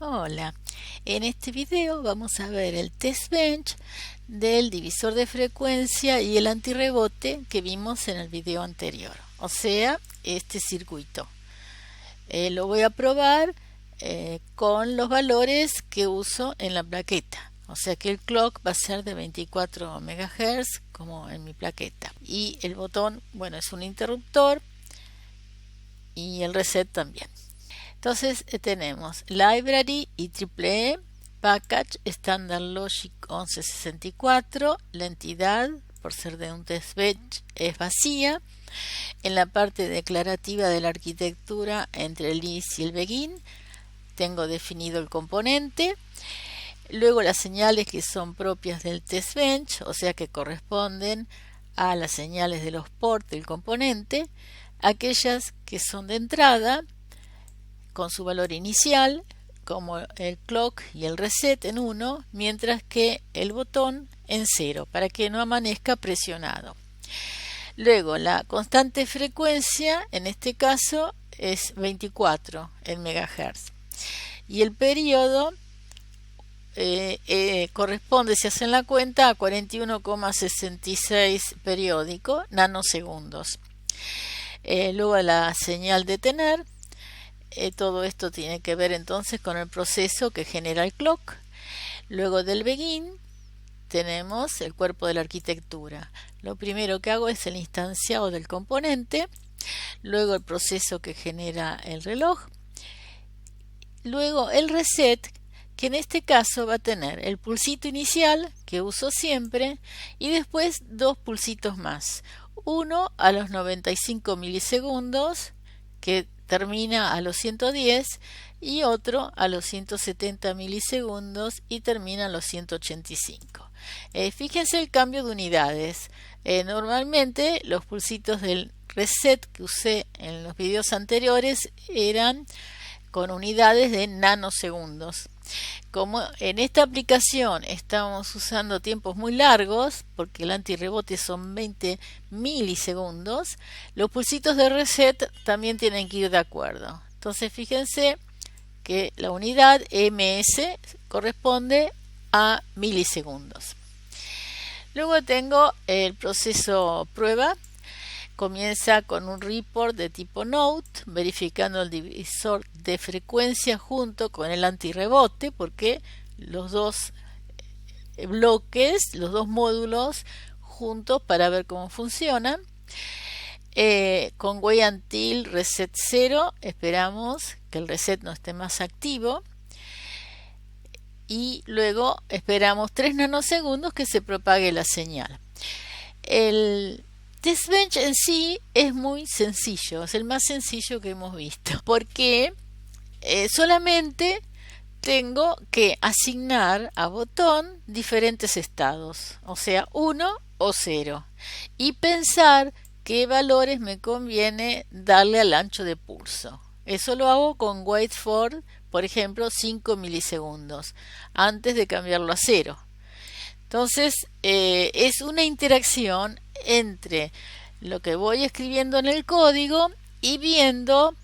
Hola, en este video vamos a ver el test bench del divisor de frecuencia y el antirrebote que vimos en el video anterior, o sea, este circuito. Lo voy a probar con los valores que uso en la plaqueta, o sea que el clock va a ser de 24 MHz como en mi plaqueta, y el botón, bueno, es un interruptor y el reset también. Entonces tenemos Library y IEEE, Package, Standard Logic 1164, la entidad, por ser de un test bench, es vacía. En la parte declarativa de la arquitectura entre el is y el begin, tengo definido el componente. Luego las señales que son propias del test bench, o sea que corresponden a las señales de los ports del componente, aquellas que son de entrada, con su valor inicial, como el clock y el reset en 1, mientras que el botón en 0, para que no amanezca presionado. Luego, la constante frecuencia, en este caso, es 24 en megahertz. Y el periodo corresponde, si hacen la cuenta, a 41,66 periódico nanosegundos. Luego la señal de tener. Todo esto tiene que ver entonces con el proceso que genera el clock. Luego del begin tenemos el cuerpo de la arquitectura. Lo primero que hago es el instanciado del componente, luego el proceso que genera el reloj, luego el reset, que en este caso va a tener el pulsito inicial, que uso siempre, y después dos pulsitos más. Uno a los 95 milisegundos, que termina a los 110, y otro a los 170 milisegundos y termina a los 185. Fíjense el cambio de unidades. Normalmente los pulsitos del reset que usé en los videos anteriores eran con unidades de nanosegundos. Como en esta aplicación estamos usando tiempos muy largos, porque el antirrebote son 20 milisegundos, los pulsitos de reset también tienen que ir de acuerdo. Entonces fíjense que la unidad ms corresponde a milisegundos. Luego tengo el proceso prueba. Comienza con un report de tipo note, verificando el divisor de frecuencia junto con el antirrebote, porque los dos bloques, los dos módulos juntos para ver cómo funcionan. Con wait until reset 0, esperamos que el reset no esté más activo. Y luego esperamos 3 nanosegundos que se propague la señal. El test bench en sí es muy sencillo, es el más sencillo que hemos visto, porque solamente tengo que asignar a botón diferentes estados, o sea 1 o 0, y pensar qué valores me conviene darle al ancho de pulso. Eso lo hago con wait for, por ejemplo, 5 milisegundos, antes de cambiarlo a 0. Entonces, es una interacción entre lo que voy escribiendo en el código y viendo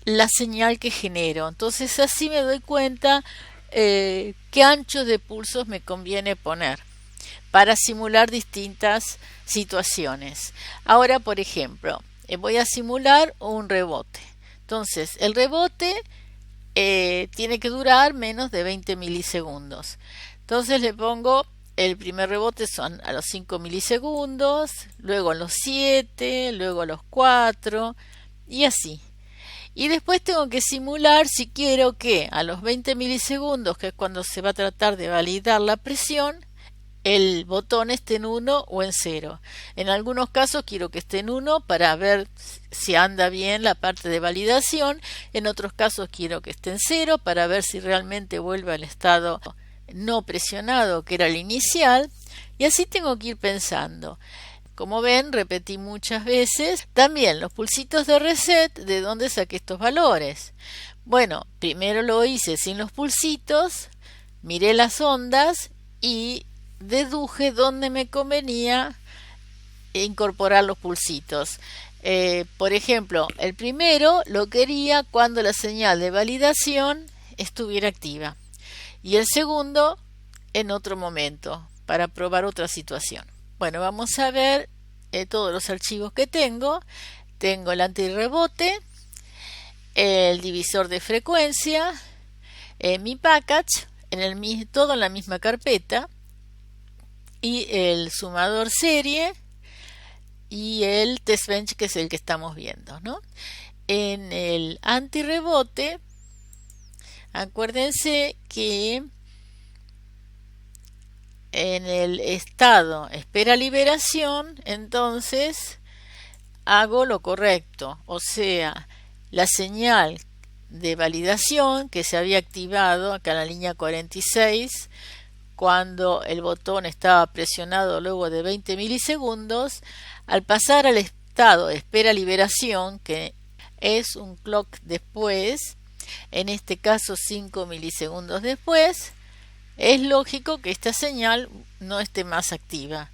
la señal que genero. Entonces, así me doy cuenta qué anchos de pulsos me conviene poner para simular distintas situaciones. Ahora, por ejemplo, voy a simular un rebote. Entonces, el rebote tiene que durar menos de 20 milisegundos. Entonces le pongo, el primer rebote son a los 5 milisegundos, luego a los 7, luego a los 4 y así. Y después tengo que simular si quiero que a los 20 milisegundos, que es cuando se va a tratar de validar la presión, el botón esté en 1 o en 0. En algunos casos quiero que esté en 1 para ver si anda bien la parte de validación. En otros casos quiero que esté en 0 para ver si realmente vuelve al estado no presionado, que era el inicial. Y así tengo que ir pensando. Como ven, repetí muchas veces. También los pulsitos de reset, ¿de dónde saqué estos valores? Bueno, primero lo hice sin los pulsitos, miré las ondas y deduje dónde me convenía incorporar los pulsitos. Por ejemplo, el primero lo quería cuando la señal de validación estuviera activa y el segundo en otro momento para probar otra situación. Bueno, vamos a ver todos los archivos que tengo. Tengo el antirrebote, el divisor de frecuencia, mi package, todo en la misma carpeta, y el sumador serie y el test bench, que es el que estamos viendo, ¿no? En el antirrebote, acuérdense que en el estado espera liberación, entonces hago lo correcto, o sea, la señal de validación que se había activado acá en la línea 46 cuando el botón estaba presionado luego de 20 milisegundos, al pasar al estado de espera liberación, que es un clock después, en este caso 5 milisegundos después, es lógico que esta señal no esté más activa,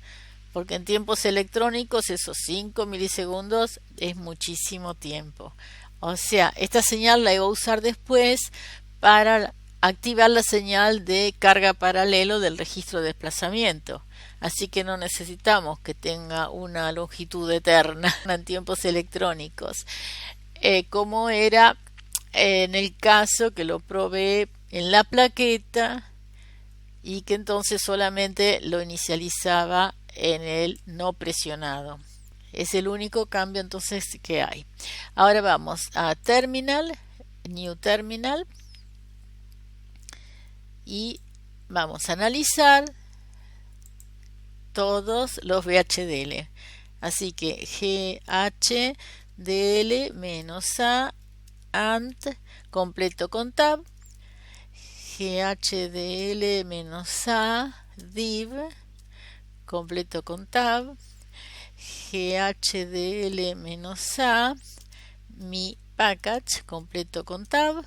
porque en tiempos electrónicos esos 5 milisegundos es muchísimo tiempo. O sea, esta señal la iba a usar después para activar la señal de carga paralelo del registro de desplazamiento. Así que no necesitamos que tenga una longitud eterna en tiempos electrónicos, como era en el caso que lo probé en la plaqueta y que entonces solamente lo inicializaba en el no presionado. Es el único cambio entonces que hay. Ahora vamos a Terminal, New Terminal, y vamos a analizar todos los VHDL. Así que GHDL-A AND completo con tab, GHDL-A div completo con tab, GHDL-A mi package completo con tab,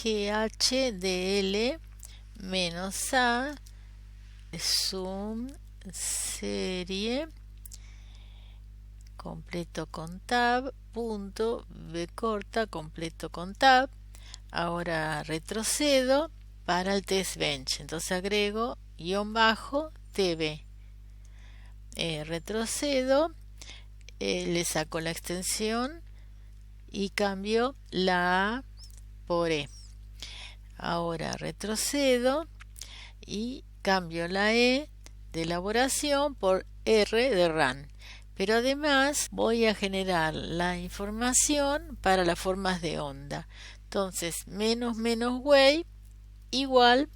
GHDL-A zoom serie completo con tab, punto v corta completo con tab. Ahora retrocedo para el test bench, entonces agrego -tb, retrocedo, le saco la extensión y cambio la A por E. Ahora retrocedo y cambio la E de elaboración por R de run. Pero además voy a generar la información para las formas de onda. Entonces, -way igual,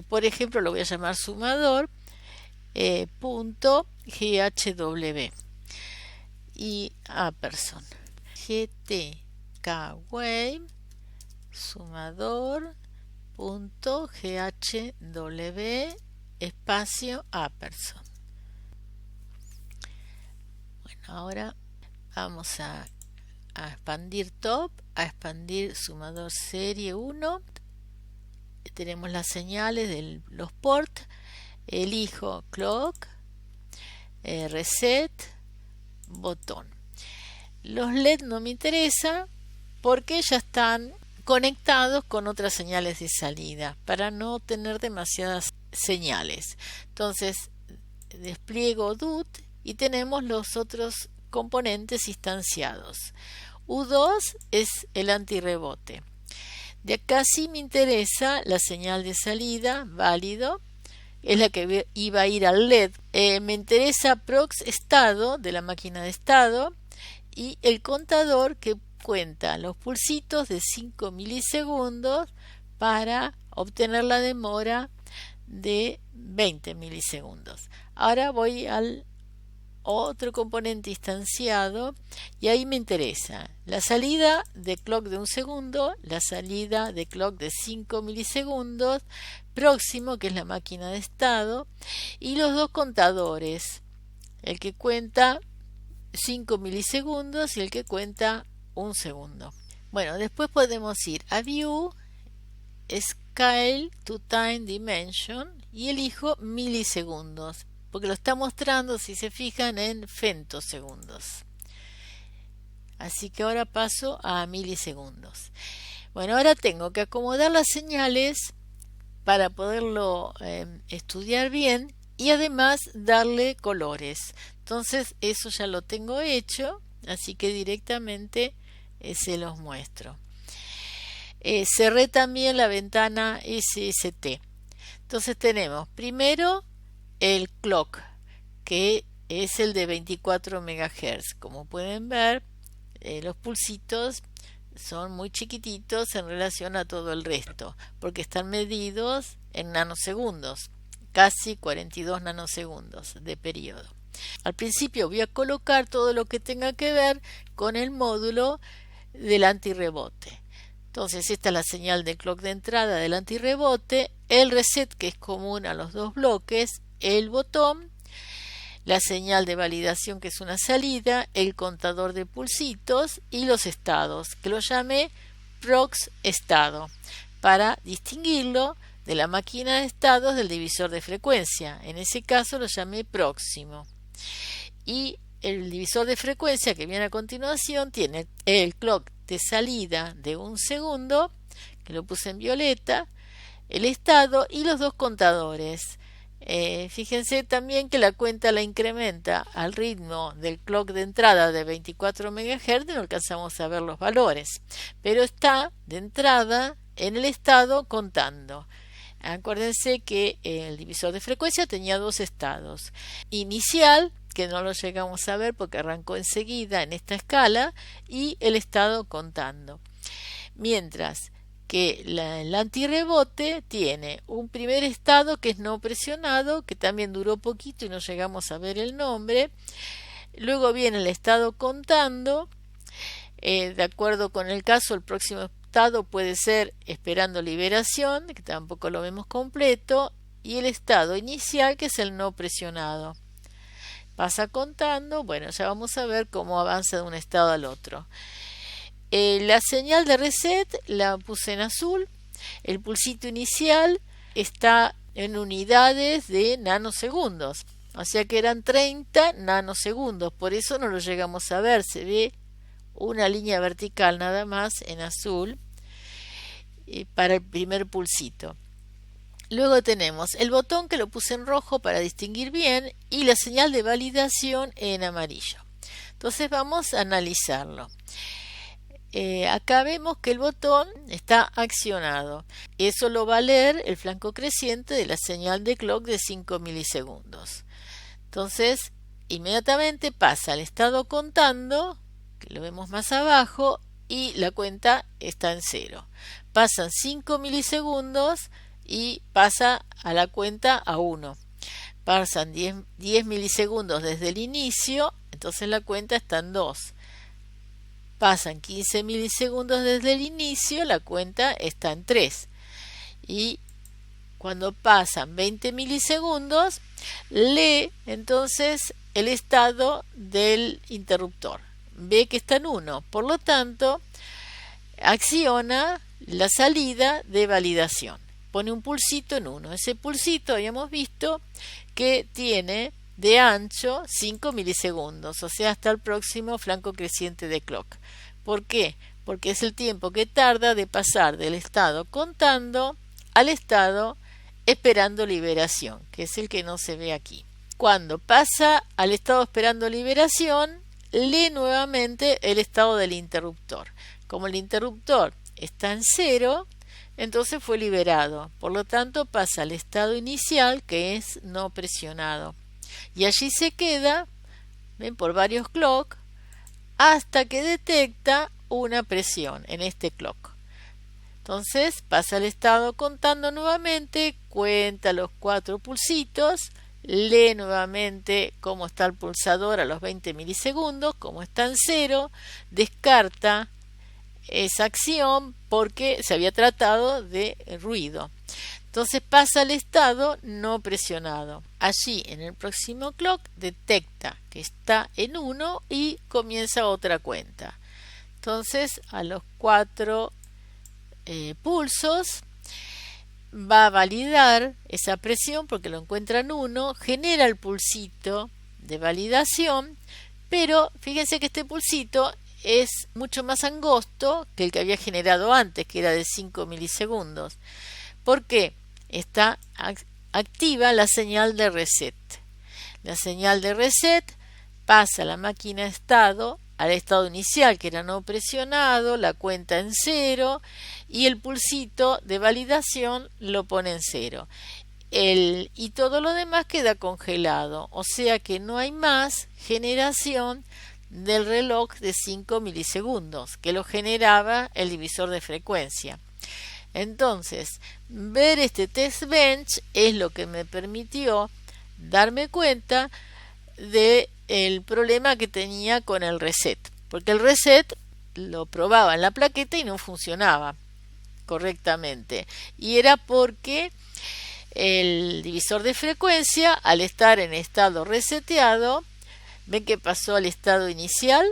por ejemplo, lo voy a llamar sumador, punto GHW y Apperson. GTK-Wave sumador punto GHW espacio Apperson. Bueno, ahora vamos a expandir top, a expandir sumador serie 1. Tenemos las señales de los ports, elijo clock, reset, botón. Los LED no me interesa porque ya están conectados con otras señales de salida para no tener demasiadas señales. Entonces despliego DUT y tenemos los otros componentes instanciados. U2 es el antirrebote. De acá sí me interesa la señal de salida, válido, es la que iba a ir al LED. Me interesa prox estado de la máquina de estado y el contador que cuenta los pulsitos de 5 milisegundos para obtener la demora de 20 milisegundos. Ahora voy al otro componente instanciado y ahí me interesa la salida de clock de 1 segundo, la salida de clock de 5 milisegundos, próximo, que es la máquina de estado, y los dos contadores, el que cuenta 5 milisegundos y el que cuenta 1 segundo. Bueno, después podemos ir a View, Scale to Time Dimension y elijo milisegundos, porque lo está mostrando, si se fijan, en femtosegundos. Así que ahora paso a milisegundos. Bueno, ahora tengo que acomodar las señales para poderlo estudiar bien y además darle colores. Entonces eso ya lo tengo hecho, así que directamente se los muestro. Cerré también la ventana SST. Entonces tenemos primero el clock, que es el de 24 MHz. Como pueden ver, los pulsitos son muy chiquititos en relación a todo el resto, porque están medidos en nanosegundos, casi 42 nanosegundos de periodo. Al principio voy a colocar todo lo que tenga que ver con el módulo del antirrebote. Entonces esta es la señal del clock de entrada del antirrebote, el reset que es común a los dos bloques, el botón, la señal de validación que es una salida, el contador de pulsitos y los estados, que lo llamé prox estado, para distinguirlo de la máquina de estados del divisor de frecuencia. En ese caso lo llamé próximo. Y el divisor de frecuencia que viene a continuación tiene el clock de salida de 1 segundo, que lo puse en violeta, el estado y los dos contadores. Fíjense también que la cuenta la incrementa al ritmo del clock de entrada de 24 MHz, no alcanzamos a ver los valores, pero está de entrada en el estado contando. Acuérdense que el divisor de frecuencia tenía dos estados, inicial, que no lo llegamos a ver porque arrancó enseguida en esta escala, y el estado contando. Mientras que el antirrebote tiene un primer estado que es no presionado, que también duró poquito y no llegamos a ver el nombre. Luego viene el estado contando. De acuerdo con el caso, el próximo estado puede ser esperando liberación, que tampoco lo vemos completo, y el estado inicial, que es el no presionado. Pasa contando, bueno, ya vamos a ver cómo avanza de un estado al otro. La señal de reset la puse en azul. El pulsito inicial está en unidades de nanosegundos, o sea que eran 30 nanosegundos, por eso no lo llegamos a ver, se ve una línea vertical nada más en azul para el primer pulsito. Luego tenemos el botón que lo puse en rojo para distinguir bien y la señal de validación en amarillo. Entonces vamos a analizarlo. Acá vemos que el botón está accionado. Eso lo va a leer el flanco creciente de la señal de clock de 5 milisegundos. Entonces, inmediatamente pasa al estado contando, que lo vemos más abajo, y la cuenta está en 0. Pasan 5 milisegundos y pasa a la cuenta a 1. Pasan 10 milisegundos desde el inicio, entonces la cuenta está en 2. Pasan 15 milisegundos desde el inicio, la cuenta está en 3. Y cuando pasan 20 milisegundos, lee entonces el estado del interruptor. Ve que está en 1. Por lo tanto, acciona la salida de validación. Pone un pulsito en 1. Ese pulsito habíamos visto que tiene de ancho 5 milisegundos, o sea, hasta el próximo flanco creciente de clock. ¿Por qué? Porque es el tiempo que tarda de pasar del estado contando al estado esperando liberación, que es el que no se ve aquí. Cuando pasa al estado esperando liberación, lee nuevamente el estado del interruptor. Como el interruptor está en 0, entonces fue liberado. Por lo tanto, pasa al estado inicial, que es no presionado. Y allí se queda, ven, por varios clock, hasta que detecta una presión en este clock. Entonces pasa al estado contando nuevamente, cuenta los 4 pulsitos, lee nuevamente cómo está el pulsador a los 20 milisegundos, como está en 0, descarta esa acción porque se había tratado de ruido. Entonces pasa al estado no presionado. Allí en el próximo clock detecta que está en 1 y comienza otra cuenta. Entonces a los 4 pulsos va a validar esa presión porque lo encuentra en 1, genera el pulsito de validación, pero fíjense que este pulsito es mucho más angosto que el que había generado antes, que era de 5 milisegundos. ¿Por qué? Está activa la señal de reset. La señal de reset pasa la máquina estado al estado inicial, que era no presionado, la cuenta en cero y el pulsito de validación lo pone en cero. Y todo lo demás queda congelado, o sea que no hay más generación del reloj de 5 milisegundos que lo generaba el divisor de frecuencia. Entonces, ver este test bench es lo que me permitió darme cuenta del problema que tenía con el reset, porque el reset lo probaba en la plaqueta y no funcionaba correctamente, y era porque el divisor de frecuencia, al estar en estado reseteado, ven que pasó al estado inicial,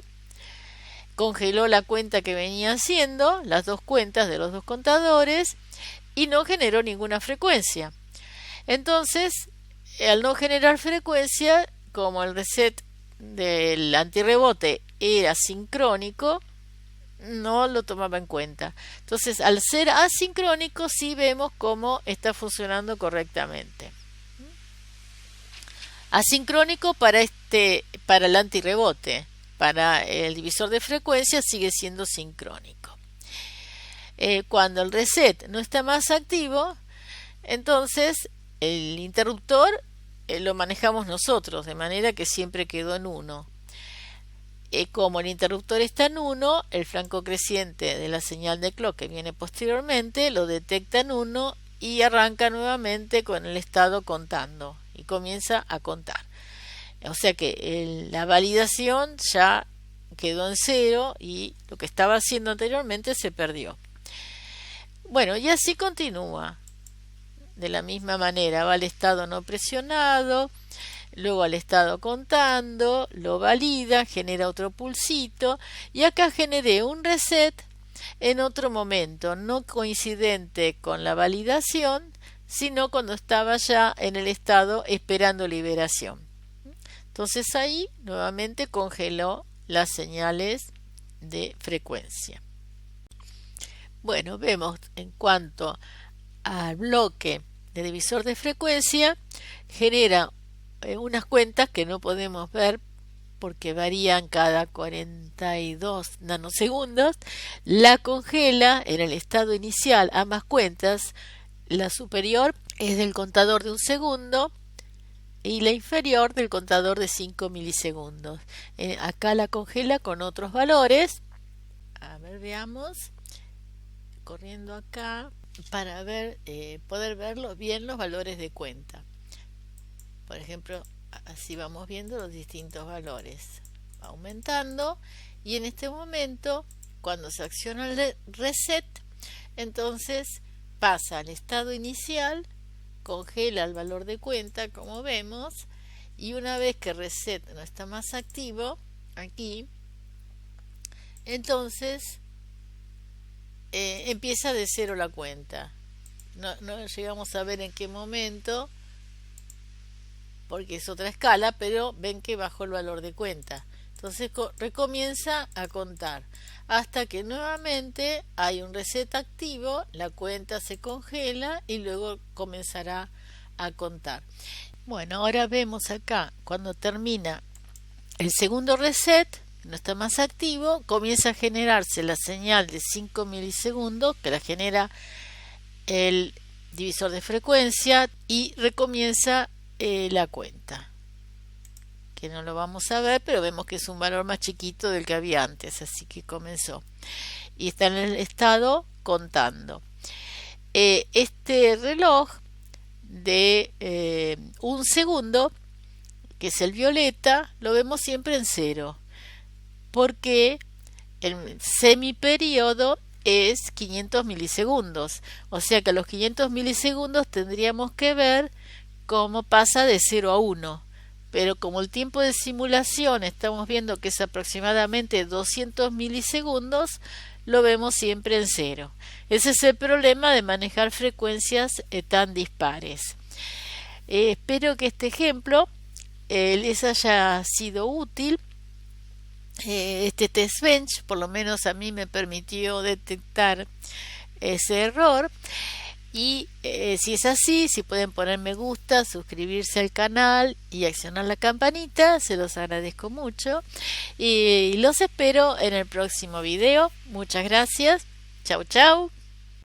congeló la cuenta que venía haciendo, las dos cuentas de los dos contadores, y no generó ninguna frecuencia. Entonces, al no generar frecuencia, como el reset del antirrebote era sincrónico, no lo tomaba en cuenta. Entonces, al ser asincrónico, sí vemos cómo está funcionando correctamente. Asincrónico para el antirrebote. Para el divisor de frecuencia sigue siendo sincrónico. Cuando el reset no está más activo, entonces el interruptor lo manejamos nosotros, de manera que siempre quedó en 1. Como el interruptor está en 1, el flanco creciente de la señal de clock que viene posteriormente lo detecta en 1 y arranca nuevamente con el estado contando y comienza a contar. O sea que la validación ya quedó en 0 y lo que estaba haciendo anteriormente se perdió. Bueno, y así continúa. De la misma manera va al estado no presionado, luego al estado contando, lo valida, genera otro pulsito y acá generé un reset en otro momento, no coincidente con la validación, sino cuando estaba ya en el estado esperando liberación. Entonces ahí nuevamente congeló las señales de frecuencia. Bueno, vemos en cuanto al bloque de divisor de frecuencia, genera unas cuentas que no podemos ver porque varían cada 42 nanosegundos, la congela en el estado inicial ambas cuentas, la superior es del contador de 1 segundo y la inferior del contador de 5 milisegundos. Acá la congela con otros valores. A ver, veamos. Corriendo acá para ver, poder verlo bien los valores de cuenta. Por ejemplo, así vamos viendo los distintos valores. Va aumentando y en este momento, cuando se acciona el reset, entonces pasa al estado inicial, congela el valor de cuenta como vemos y una vez que reset no está más activo aquí, entonces empieza de 0 la cuenta. No llegamos a ver en qué momento porque es otra escala, pero ven que bajó el valor de cuenta. Entonces recomienza a contar hasta que nuevamente hay un reset activo, la cuenta se congela y luego comenzará a contar. Bueno, ahora vemos acá cuando termina el segundo reset, no está más activo, comienza a generarse la señal de 5 milisegundos que la genera el divisor de frecuencia y recomienza la cuenta, que no lo vamos a ver, pero vemos que es un valor más chiquito del que había antes, así que comenzó y está en el estado contando. Este reloj de 1 segundo, que es el violeta, lo vemos siempre en 0 porque el semiperiodo es 500 milisegundos, o sea que a los 500 milisegundos tendríamos que ver cómo pasa de 0 a 1, pero como el tiempo de simulación estamos viendo que es aproximadamente 200 milisegundos, lo vemos siempre en 0. Ese es el problema de manejar frecuencias tan dispares. Espero que este ejemplo les haya sido útil este test bench, por lo menos a mí me permitió detectar ese error. Y si es así, si pueden poner me gusta, suscribirse al canal y accionar la campanita, se los agradezco mucho. Y los espero en el próximo video. Muchas gracias. Chau, chau.